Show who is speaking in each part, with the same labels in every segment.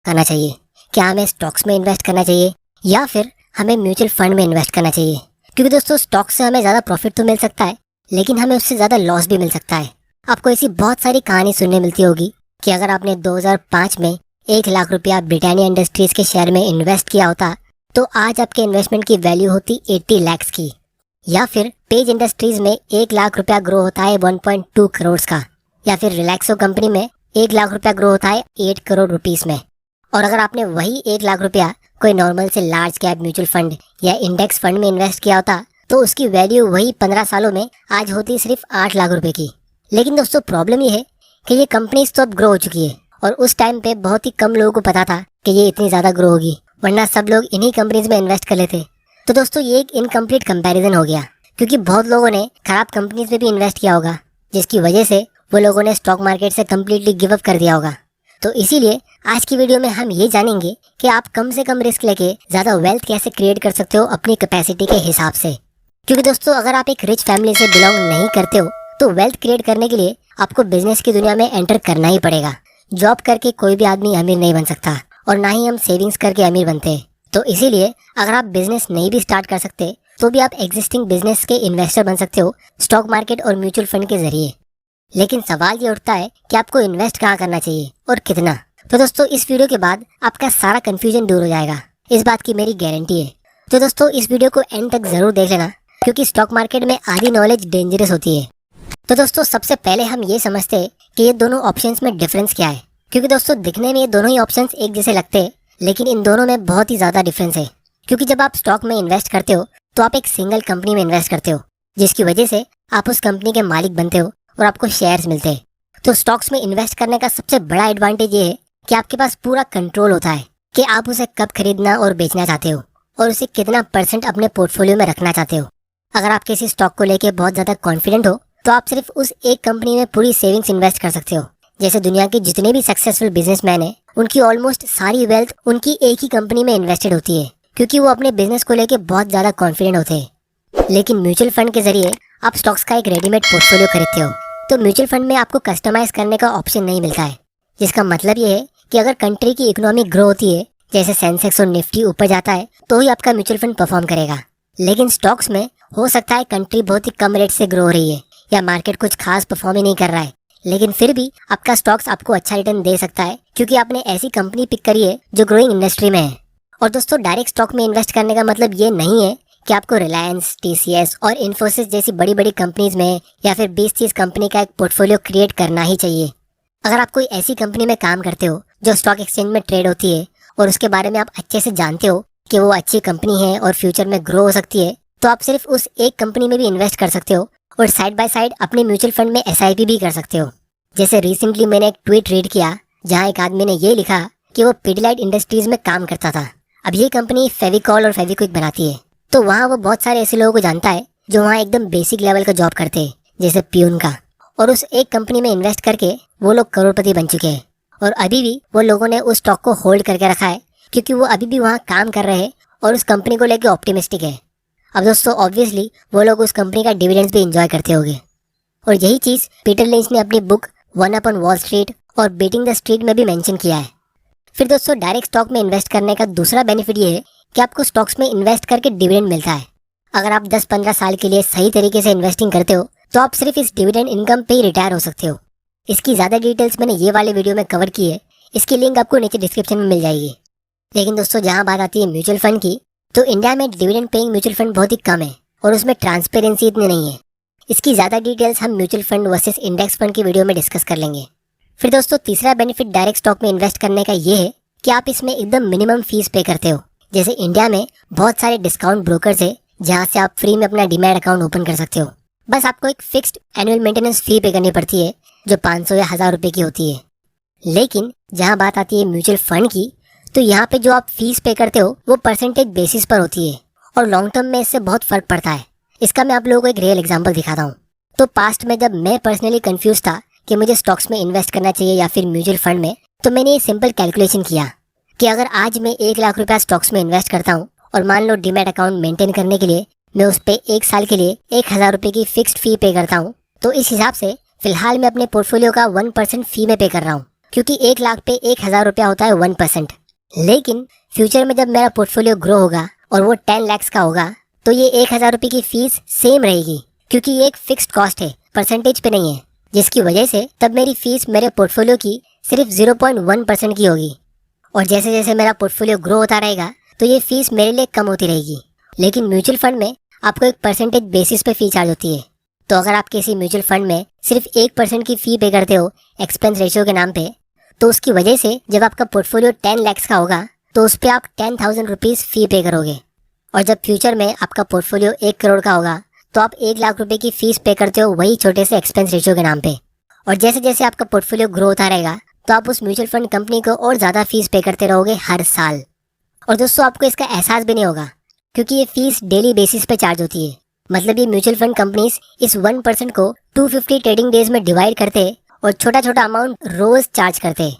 Speaker 1: करना चाहिए? क्या हमें स्टॉक्स में इन्वेस्ट करना चाहिए या फिर हमें म्यूचुअल फंड में इन्वेस्ट करना चाहिए? क्योंकि दोस्तों स्टॉक से हमें ज़्यादा प्रॉफिट तो मिल सकता है, लेकिन हमें उससे ज़्यादा लॉस भी मिल सकता है। आपको ऐसी बहुत सारी कहानी सुनने मिलती होगी कि अगर आपने 2005 में 1 लाख रुपया ब्रिटानिया इंडस्ट्रीज के शेयर में इन्वेस्ट किया होता तो आज आपके इन्वेस्टमेंट की वैल्यू होती 80 लाख की। या फिर पेज इंडस्ट्रीज में 1 लाख रुपया ग्रो होता है 1.2 करोड़ का। या फिर रिलैक्सो कंपनी में 1 लाख रुपया ग्रो होता है 8 करोड़ रुपीस में। और अगर आपने वही 1 लाख रुपया कोई नॉर्मल से लार्ज कैप म्यूचुअल फंड या इंडेक्स फंड में इन्वेस्ट किया होता तो उसकी वैल्यू वही 15 सालों में आज होती सिर्फ 8 लाख रुपए की। लेकिन दोस्तों प्रॉब्लम ये है कि ये कंपनीज तो अब ग्रो हो चुकी है और उस टाइम पे बहुत ही कम लोगों को पता था कि ये इतनी ज़्यादा ग्रो होगी, वरना सब लोग इन्हीं कंपनीज में इन्वेस्ट कर लेते। तो दोस्तों ये एक इनकम्प्लीट कंपैरिजन हो गया, क्योंकि बहुत लोगों ने खराब कंपनीज में भी इन्वेस्ट किया होगा, जिसकी वजह से वो लोगों ने स्टॉक मार्केट से कम्प्लीटली गिव अप कर दिया होगा। तो इसीलिए आज की वीडियो में हम ये जानेंगे कि आप कम से कम रिस्क लेके ज़्यादा वेल्थ कैसे क्रिएट कर सकते हो अपनी कैपेसिटी के हिसाब से। क्योंकि दोस्तों अगर आप एक रिच फैमिली से बिलोंग नहीं करते हो तो वेल्थ क्रिएट करने के लिए आपको बिजनेस की दुनिया में एंटर करना ही पड़ेगा। जॉब करके कोई भी आदमी अमीर नहीं बन सकता और ना ही हम सेविंग्स करके अमीर बनते। तो इसीलिए अगर आप बिजनेस नहीं भी स्टार्ट कर सकते तो भी आप एग्जिस्टिंग बिजनेस के इन्वेस्टर बन सकते हो स्टॉक मार्केट और म्यूचुअल फंड के जरिए। लेकिन सवाल ये उठता है कि आपको इन्वेस्ट कहाँ करना चाहिए और कितना। तो दोस्तों इस वीडियो के बाद आपका सारा कंफ्यूजन दूर हो जाएगा, इस बात की मेरी गारंटी है। तो दोस्तों इस वीडियो को एंड तक जरूर देख लेना, क्योंकि स्टॉक मार्केट में आधी नॉलेज डेंजरस होती है। तो दोस्तों सबसे पहले हम ये समझते हैं कि ये दोनों ऑप्शंस में डिफरेंस क्या है। क्योंकि दोस्तों दिखने में ये दोनों ही ऑप्शंस एक जैसे लगते हैं, लेकिन इन दोनों में बहुत ही ज़्यादा डिफरेंस है। क्योंकि जब आप स्टॉक में इन्वेस्ट करते हो तो आप एक सिंगल कंपनी में इन्वेस्ट करते हो, जिसकी वजह से आप उस कंपनी के मालिक बनते हो और आपको शेयर्स मिलते हैं। तो स्टॉक्स में इन्वेस्ट करने का सबसे बड़ा एडवांटेज ये है कि आपके पास पूरा कंट्रोल होता है कि आप उसे कब खरीदना और बेचना चाहते हो और उसे कितना % अपने पोर्टफोलियो में रखना चाहते हो। अगर आप किसी स्टॉक को लेके बहुत ज़्यादा कॉन्फिडेंट हो तो आप सिर्फ उस एक कंपनी में पूरी सेविंग्स इन्वेस्ट कर सकते हो। जैसे दुनिया के जितने भी सक्सेसफुल बिजनेसमैन हैं, उनकी ऑलमोस्ट सारी वेल्थ उनकी एक ही कंपनी में इन्वेस्टेड होती है, क्योंकि वो अपने बिजनेस को लेके बहुत ज़्यादा कॉन्फिडेंट होते हैं। लेकिन म्यूचुअल फंड के जरिए आप स्टॉक्स का एक रेडीमेड पोर्टफोलियो खरीदते हो। तो म्यूचुअल फंड में आपको कस्टमाइज करने का ऑप्शन नहीं मिलता है, जिसका मतलब ये है कि अगर कंट्री की इकोनॉमी ग्रो होती है, जैसे सेंसेक्स और निफ्टी ऊपर जाता है, तो ही आपका म्यूचुअल फंड परफॉर्म करेगा। लेकिन स्टॉक्स में हो सकता है कंट्री बहुत ही कम रेट से ग्रो हो रही है या मार्केट कुछ खास परफॉर्म ही नहीं कर रहा है, लेकिन फिर भी आपका स्टॉक्स आपको अच्छा रिटर्न दे सकता है, क्योंकि आपने ऐसी कंपनी पिक करी है जो ग्रोइंग इंडस्ट्री में है। और दोस्तों डायरेक्ट स्टॉक में इन्वेस्ट करने का मतलब ये नहीं है कि आपको रिलायंस, TCS और इन्फोसिस जैसी बड़ी बड़ी कंपनीज में या फिर 20-30 कंपनी का एक पोर्टफोलियो क्रिएट करना ही चाहिए। अगर आप कोई ऐसी कंपनी में काम करते हो जो स्टॉक एक्सचेंज में ट्रेड होती है और उसके बारे में आप अच्छे से जानते हो कि वो अच्छी कंपनी है और फ्यूचर में ग्रो हो सकती है, तो आप सिर्फ उस एक कंपनी में भी इन्वेस्ट कर सकते हो और साइड बाय साइड अपने म्यूचुअल फंड में SIP भी कर सकते हो। जैसे रिसेंटली मैंने एक ट्वीट रीड किया जहाँ एक आदमी ने ये लिखा कि वो पिडिलाइट इंडस्ट्रीज में काम करता था। अब ये कंपनी फेविकॉल और फेविक्विक बनाती है। तो वहाँ वो बहुत सारे ऐसे लोगों को जानता है जो वहाँ एकदम बेसिक लेवल का जॉब करते हैं, जैसे प्यून का। और उस एक कंपनी में इन्वेस्ट करके वो लोग करोड़पति बन चुके हैं और अभी भी वो लोगों ने उस स्टॉक को होल्ड करके रखा है, क्योंकि वो अभी भी वहाँ काम कर रहे हैं और उस कंपनी को लेकर ऑप्टिमिस्टिक है। अब दोस्तों ऑब्वियसली वो लोग उस कंपनी का डिविडेंड्स भी इंजॉय करते होंगे। और यही चीज़ पीटर लिंच ने अपनी book one up on wall street और बीटिंग द स्ट्रीट में भी मेंशन किया है। फिर दोस्तों डायरेक्ट स्टॉक में इन्वेस्ट करने का दूसरा बेनिफिट ये है कि आपको स्टॉक्स में इन्वेस्ट करके डिविडेंड मिलता है। अगर आप 10-15 साल के लिए सही तरीके से इन्वेस्टिंग करते हो तो आप सिर्फ इस डिविडेंड इनकम पे ही रिटायर हो सकते हो। इसकी ज़्यादा डिटेल्स मैंने ये वाले वीडियो में कवर की है, इसकी लिंक आपको नीचे डिस्क्रिप्शन में मिल जाएगी। लेकिन दोस्तों जहाँ बात आती है म्यूचुअल फंड की, तो इंडिया में डिविडेंड पेइंग म्यूचुअल फंड बहुत ही कम है और उसमें ट्रांसपेरेंसी इतनी नहीं है। इसकी ज़्यादा डिटेल्स हम mutual fund versus index fund की वीडियो में डिस्कस कर लेंगे। फिर दोस्तों तीसरा बेनिफिट डायरेक्ट स्टॉक में इन्वेस्ट करने का ये है कि आप इसमें एकदम मिनिमम फीस पे करते हो। जैसे इंडिया में बहुत सारे डिस्काउंट ब्रोकर्स है जहाँ से आप फ्री में अपना डीमैट अकाउंट ओपन कर सकते हो। बस आपको एक फिक्स्ड एनुअल मेंटेनेंस फी पे करनी पड़ती है जो 500 या 1000 रुपये की होती है। लेकिन जहाँ बात आती है म्यूचुअल फंड की, तो यहाँ पे जो आप फीस पे करते हो वो परसेंटेज बेसिस पर होती है और लॉन्ग टर्म में इससे बहुत फर्क पड़ता है। इसका मैं आप लोगों को एक रियल एग्जांपल दिखाता हूँ। तो पास्ट में जब मैं पर्सनली कंफ्यूज था कि मुझे स्टॉक्स में इन्वेस्ट करना चाहिए या फिर म्यूचुअल फंड में, तो मैंने ये सिंपल कैलकुलेशन किया कि अगर आज मैं 1 लाख रुपया स्टॉक्स में इन्वेस्ट करता हूँ और मान लो डीमैट अकाउंट मेंटेन करने के लिए मैं उस पर 1 साल के लिए 1000 रुपये की फिक्स्ड फी पे करता हूँ, तो इस हिसाब से फिलहाल मैं अपने पोर्टफोलियो का 1% फी में पे कर रहा हूँ। क्योंकि 1 लाख पे 1,000 रुपया होता है 1%। लेकिन फ्यूचर में जब मेरा पोर्टफोलियो ग्रो होगा और वो 10 lakhs का होगा तो ये 1,000 रुपये की फीस सेम रहेगी, क्योंकि ये एक फिक्स्ड कॉस्ट है, परसेंटेज पे नहीं है, जिसकी वजह से तब मेरी फीस मेरे पोर्टफोलियो की सिर्फ 0.1% की होगी। और जैसे जैसे मेरा पोर्टफोलियो ग्रो होता रहेगा तो ये फीस मेरे लिए कम होती रहेगी। लेकिन म्यूचुअल फंड में आपको एक परसेंटेज बेसिस पे फी चार्ज होती है। तो अगर आप किसी म्यूचुअल फंड में सिर्फ 1% की फी पे करते हो एक्सपेंस रेशियो के नाम पे, तो उसकी वजह से जब आपका पोर्टफोलियो 10 lakhs का होगा तो उस पर आप 10,000 रुपीज़ फी पे करोगे। और जब फ्यूचर में आपका पोर्टफोलियो 1 करोड़ का होगा तो आप 1 लाख रुपए की फीस पे करते हो वही छोटे से एक्सपेंस रेशियो के नाम पे। और जैसे जैसे आपका पोर्टफोलियो ग्रो होता रहेगा तो आप उस म्यूचुअल फंड कंपनी को और ज़्यादा फीस पे करते रहोगे हर साल। और दोस्तों आपको इसका एहसास भी नहीं होगा, क्योंकि ये फीस डेली बेसिस पे चार्ज होती है। मतलब ये म्यूचुअल फंड कंपनीज इस 1% को 250 ट्रेडिंग डेज में डिवाइड करते और छोटा छोटा अमाउंट रोज चार्ज करते।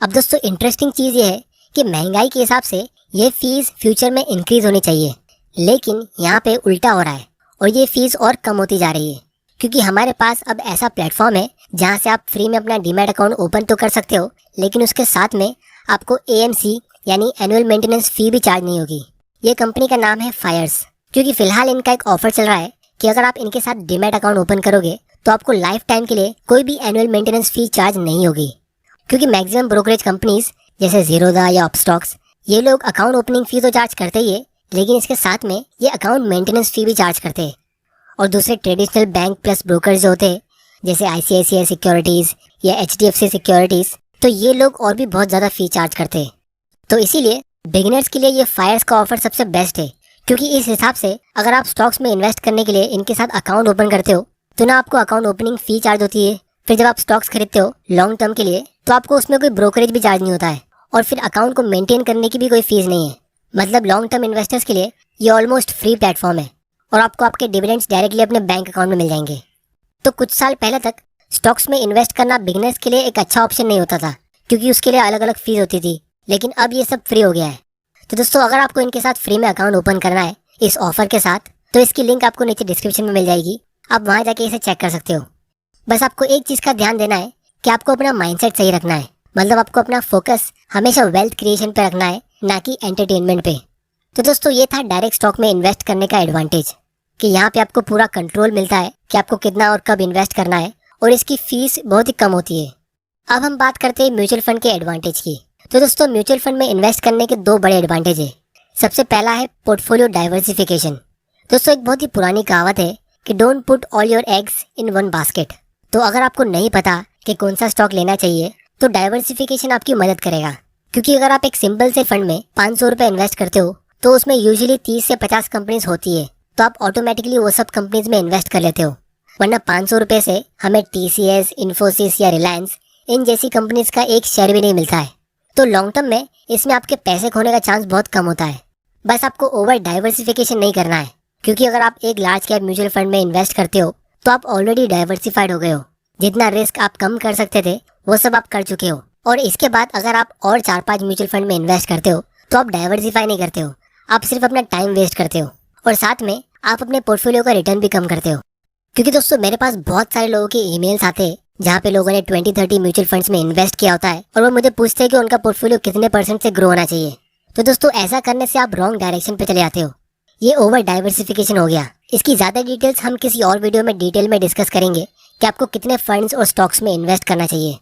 Speaker 1: अब दोस्तों इंटरेस्टिंग चीज़ ये है कि महंगाई के हिसाब से ये फीस फ्यूचर में इंक्रीज होनी चाहिए, लेकिन यहाँ पे उल्टा हो रहा है और ये फीस और कम होती जा रही है, क्योंकि हमारे पास अब ऐसा प्लेटफॉर्म है जहाँ से आप फ्री में अपना डीमैट अकाउंट ओपन तो कर सकते हो, लेकिन उसके साथ में आपको AMC यानी एनुअल मेंटेनेंस फी भी चार्ज नहीं होगी। ये कंपनी का नाम है फायर्स, क्योंकि फिलहाल इनका एक ऑफर चल रहा है कि अगर आप इनके साथ डीमैट अकाउंट ओपन करोगे तो आपको लाइफ टाइम के लिए कोई भी एनुअल मेंटेनेंस फी चार्ज नहीं होगी। क्योंकि मैक्सिमम ब्रोकरेज कंपनीज जैसे जीरोधा या अपस्टॉक्स, ये लोग अकाउंट ओपनिंग फी तो चार्ज करते ही है, लेकिन इसके साथ में ये अकाउंट मेंटेनेंस फी भी चार्ज करते हैं। और दूसरे ट्रेडिशनल बैंक प्लस ब्रोकर्स जो होते हैं जैसे ICICI सिक्योरिटीज़ या HDFC सिक्योरिटीज़, तो ये लोग और भी बहुत ज़्यादा फी चार्ज करते हैं। तो इसीलिए बिगिनर्स के लिए ये फायर्स का ऑफर सबसे बेस्ट है, क्योंकि इस हिसाब से अगर आप स्टॉक्स में इन्वेस्ट करने के लिए इनके साथ अकाउंट ओपन करते हो तो ना आपको अकाउंट ओपनिंग फी चार्ज होती है, फिर जब आप स्टॉक्स खरीदते हो लॉन्ग टर्म के लिए तो आपको उसमें कोई ब्रोकरेज भी चार्ज नहीं होता है, और फिर अकाउंट को मेंटेन करने की भी कोई फीस नहीं है। मतलब लॉन्ग टर्म इन्वेस्टर्स के लिए ये ऑलमोस्ट फ्री प्लेटफॉर्म है और आपको आपके डिविडेंड्स डायरेक्टली अपने बैंक अकाउंट में मिल जाएंगे। तो कुछ साल पहले तक स्टॉक्स में इन्वेस्ट करना बिगिनर्स के लिए एक अच्छा ऑप्शन नहीं होता था, क्योंकि उसके लिए अलग अलग फीस होती थी, लेकिन अब ये सब फ्री हो गया है। तो दोस्तों अगर आपको इनके साथ फ्री में अकाउंट ओपन करना है इस ऑफर के साथ, तो इसकी लिंक आपको नीचे डिस्क्रिप्शन में मिल जाएगी, आप वहाँ जाके इसे चेक कर सकते हो। बस आपको एक चीज़ का ध्यान देना है कि आपको अपना माइंडसेट सही रखना है। मतलब आपको अपना फोकस हमेशा वेल्थ क्रिएशन पे रखना है, ना कि एंटरटेनमेंट पे। तो दोस्तों ये था डायरेक्ट स्टॉक में इन्वेस्ट करने का एडवांटेज, कि यहाँ पे आपको पूरा कंट्रोल मिलता है कि आपको कितना और कब इन्वेस्ट करना है, और इसकी फीस बहुत ही कम होती है। अब हम बात करते हैं म्यूचुअल फंड के एडवांटेज की। तो दोस्तों म्यूचुअल फंड में इन्वेस्ट करने के 2 बड़े एडवांटेज है। सबसे पहला है पोर्टफोलियो डाइवर्सिफिकेशन। दोस्तों एक बहुत ही पुरानी कहावत है कि don't put all your eggs in one basket. तो अगर आपको नहीं पता कि कौन सा स्टॉक लेना चाहिए तो डाइवर्सिफिकेशन आपकी मदद करेगा, क्योंकि अगर आप एक सिंपल से फंड में 500 रुपये इन्वेस्ट करते हो तो उसमें यूजुअली 30 से 50 कंपनीज होती है, तो आप ऑटोमेटिकली वो सब कंपनीज में इन्वेस्ट कर लेते हो। वरना 500 रुपये से हमें TCS, इन्फोसिस या रिलायंस इन जैसी कंपनीज का एक शेयर भी नहीं मिलता है। तो लॉन्ग टर्म में इसमें आपके पैसे खोने का चांस बहुत कम होता है। बस आपको ओवर डाइवर्सिफिकेशन नहीं करना है, क्योंकि अगर आप एक लार्ज कैप म्यूचुअल फंड में इन्वेस्ट करते हो तो आप ऑलरेडी डाइवर्सिफाइड हो गए हो। जितना रिस्क आप कम कर सकते थे वो सब आप कर चुके हो। और इसके बाद अगर आप और 4-5 म्यूचुअल फंड में इन्वेस्ट करते हो तो आप डाइवर्सिफाई नहीं करते हो, आप सिर्फ अपना टाइम वेस्ट करते हो, और साथ में आप अपने पोर्टफोलियो का रिटर्न भी कम करते हो। क्योंकि दोस्तों मेरे पास बहुत सारे लोगों के ईमेल्स आते हैं जहाँ पे लोगों ने 20-30 म्यूचुअल फंड्स में इन्वेस्ट किया होता है, और वो मुझे पूछते हैं कि उनका पोर्टफोलियो कितने % से ग्रो होना चाहिए। तो दोस्तों ऐसा करने से आप रॉन्ग डायरेक्शन पे चले जाते हो। ये ओवर डाइवर्सिफिकेशन हो गया। इसकी ज़्यादा डिटेल्स हम किसी और वीडियो में डिटेल में डिस्कस करेंगे कि आपको कितने फंड्स और स्टॉक्स में इन्वेस्ट करना चाहिए।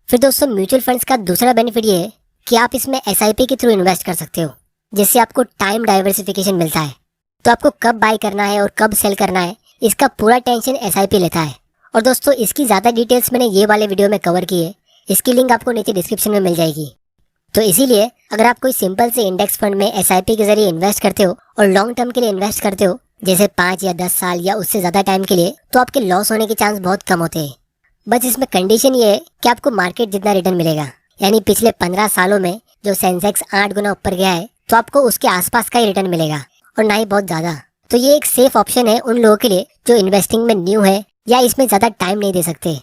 Speaker 1: फिर दोस्तों म्यूचुअल फंड्स का दूसरा बेनिफिट ये है कि आप इसमें SIP के थ्रू इन्वेस्ट कर सकते हो, जिससे आपको टाइम डाइवर्सिफिकेशन मिलता है। तो आपको कब बाय करना है और कब सेल करना है इसका पूरा टेंशन SIP लेता है। और दोस्तों इसकी ज़्यादा डिटेल्स मैंने ये वाले वीडियो में कवर की है, इसकी लिंक आपको नीचे डिस्क्रिप्शन में मिल जाएगी। तो इसीलिए अगर आप कोई सिंपल से इंडेक्स फंड में SIP के जरिए इन्वेस्ट करते हो और लॉन्ग टर्म के लिए इन्वेस्ट करते हो, जैसे 5 या 10 साल या उससे ज़्यादा टाइम के लिए, तो आपके लॉस होने के चांस बहुत कम होते हैं। बस इसमें कंडीशन ये है कि आपको मार्केट जितना रिटर्न मिलेगा, यानी पिछले 15 सालों में जो सेंसेक्स 8 गुना ऊपर गया है तो आपको उसके आसपास का ही रिटर्न मिलेगा, और ना ही बहुत ज़्यादा। तो ये एक सेफ ऑप्शन है उन लोगों के लिए जो इन्वेस्टिंग में न्यू है या इसमें ज़्यादा टाइम नहीं दे सकते।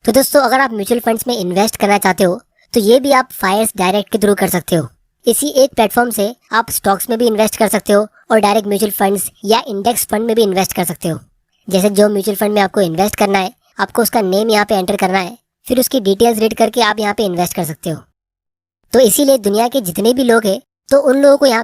Speaker 1: तो दोस्तों अगर आप म्यूचुअल फंड्स में इन्वेस्ट करना चाहते हो तो ये भी आप फायर्स डायरेक्ट के थ्रू कर सकते हो। इसी एक प्लेटफॉर्म से आप स्टॉक्स में भी इन्वेस्ट कर सकते हो और डायरेक्ट म्यूचुअल फंड्स या इंडेक्स फंड में भी इन्वेस्ट कर सकते हो। जैसे जो म्यूचुअल फंड में आपको इन्वेस्ट करना है, आपको उसका नेम यहाँ पे एंटर करना है, फिर उसकी डिटेल्स रीड करके आप यहाँ पे इन्वेस्ट कर सकते हो। तो इसीलिए दुनिया के जितने भी लोग हैं तो उन लोगों को यहाँ